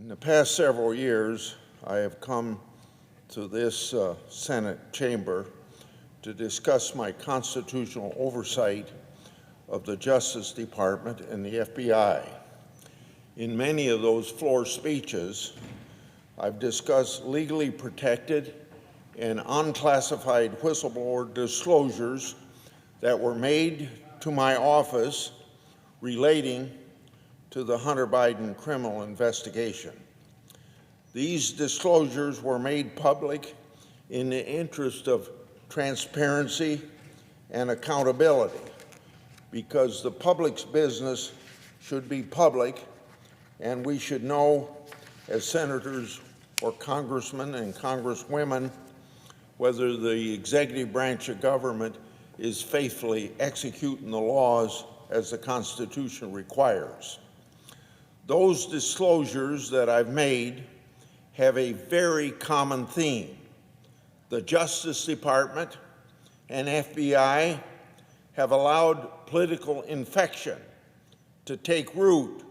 In the past several years, I have come to this Senate chamber to discuss my constitutional oversight of the Justice Department and the FBI. In many of those floor speeches, I've discussed legally protected and unclassified whistleblower disclosures that were made to my office relating to the Hunter Biden criminal investigation. These disclosures were made public in the interest of transparency and accountability, because the public's business should be public, and we should know, as senators or congressmen and congresswomen, whether the executive branch of government is faithfully executing the laws as the Constitution requires. Those disclosures that I've made have a very common theme. The Justice Department and FBI have allowed political infection to take root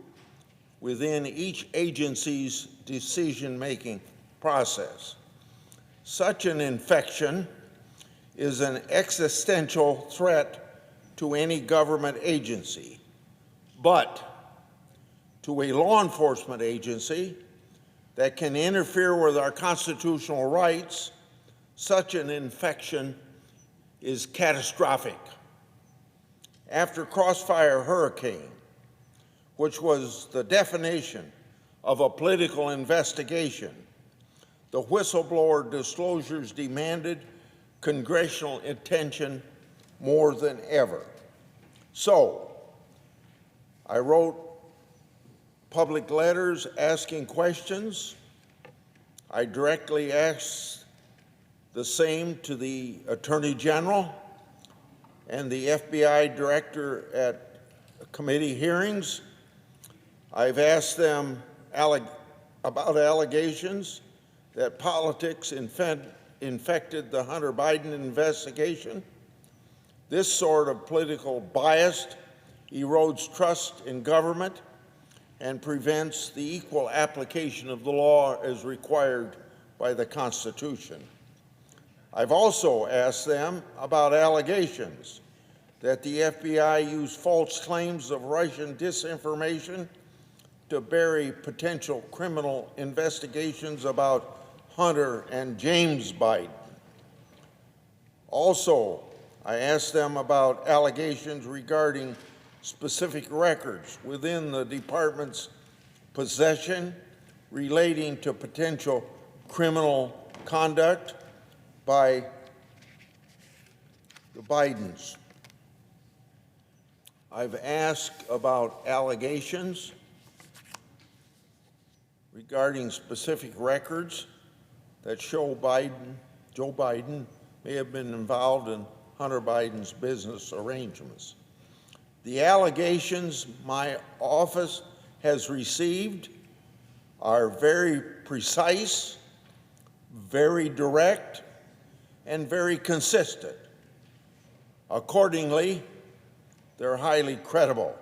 within each agency's decision-making process. Such an infection is an existential threat to any government agency, but to a law enforcement agency that can interfere with our constitutional rights, such an infection is catastrophic. After Crossfire Hurricane, which was the definition of a political investigation, the whistleblower disclosures demanded congressional attention more than ever. So, I wrote public letters asking questions. I directly asked the same to the Attorney General and the FBI Director at committee hearings. I've asked them about allegations that politics infected the Hunter Biden investigation. This sort of political bias erodes trust in government and prevents the equal application of the law as required by the Constitution. I've also asked them about allegations that the FBI used false claims of Russian disinformation to bury potential criminal investigations about Hunter and James Biden. Also, I asked them about allegations regarding specific records within the department's possession relating to potential criminal conduct by the Bidens. I've asked about allegations regarding specific records that show Joe Biden may have been involved in Hunter Biden's business arrangements. The allegations my office has received are very precise, very direct, and very consistent. Accordingly, they're highly credible.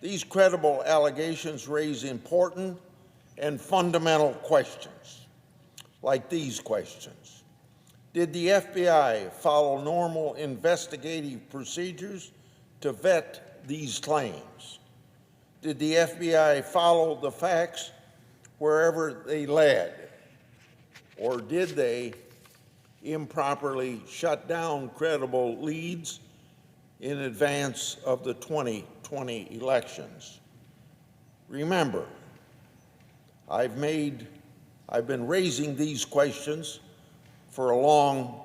These credible allegations raise important and fundamental questions, like these questions. Did the FBI follow normal investigative procedures to vet these claims? Did the FBI follow the facts wherever they led? Or did they improperly shut down credible leads in advance of the 2020 elections? Remember, I've been raising these questions for a long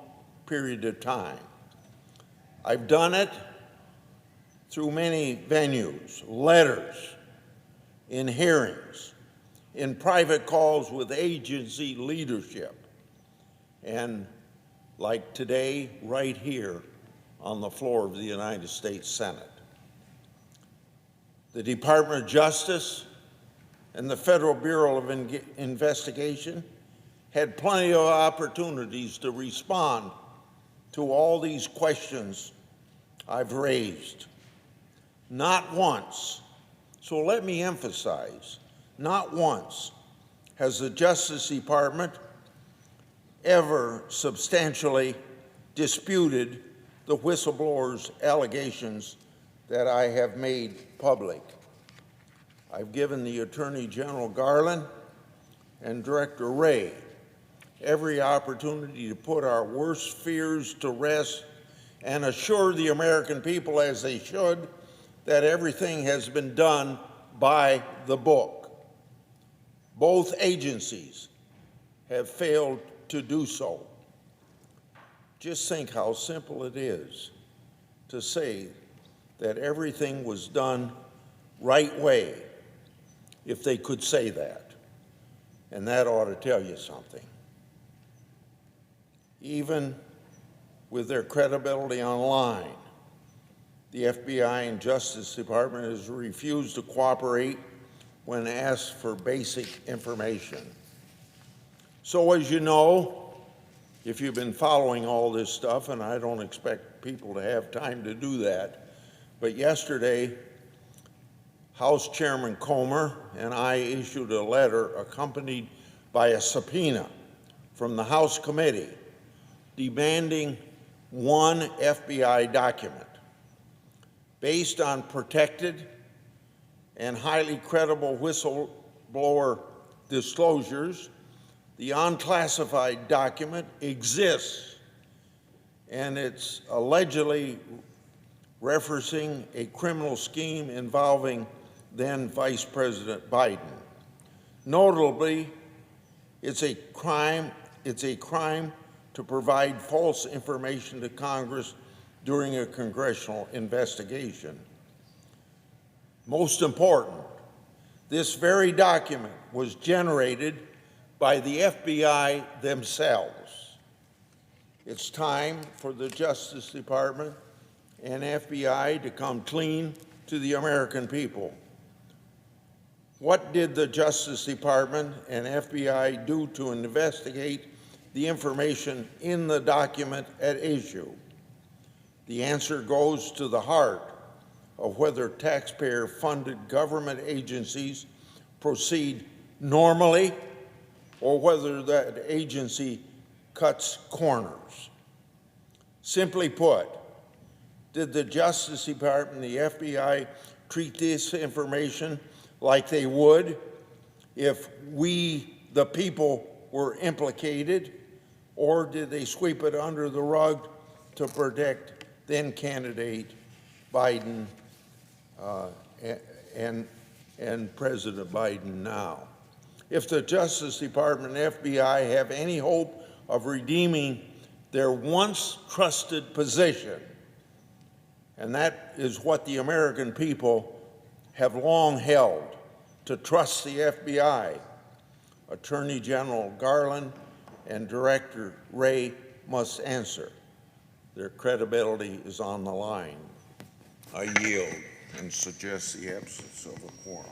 period of time. I've done it through many venues, letters, in hearings, in private calls with agency leadership, and like today, right here on the floor of the United States Senate. The Department of Justice and the Federal Bureau of Investigation had plenty of opportunities to respond to all these questions I've raised. Not once. So let me emphasize, not once has the Justice Department ever substantially disputed the whistleblower's allegations that I have made public. I've given the Attorney General Garland and Director Wray every opportunity to put our worst fears to rest and assure the American people, as they should, that everything has been done by the book. Both agencies have failed to do so. Just think how simple it is to say that everything was done right way, if they could say that. And that ought to tell you something. Even with their credibility online, the FBI and Justice Department has refused to cooperate when asked for basic information. So as you know, if you've been following all this stuff, and I don't expect people to have time to do that, but yesterday, House Chairman Comer and I issued a letter accompanied by a subpoena from the House committee demanding one FBI document. Based on protected and highly credible whistleblower disclosures, the unclassified document exists, and it's allegedly referencing a criminal scheme involving then Vice President Biden. Notably, it's a crime to provide false information to Congress during a congressional investigation. Most important, this very document was generated by the FBI themselves. It's time for the Justice Department and FBI to come clean to the American people. What did the Justice Department and FBI do to investigate the information in the document at issue? The answer goes to the heart of whether taxpayer-funded government agencies proceed normally or whether that agency cuts corners. Simply put, did the Justice Department and the FBI treat this information like they would if we, the people, were implicated, or did they sweep it under the rug to protect then-candidate Biden and President Biden now? If the Justice Department and FBI have any hope of redeeming their once trusted position, and that is what the American people have long held, to trust the FBI, Attorney General Garland and Director Wray must answer. Their credibility is on the line. I yield and suggest the absence of a quorum.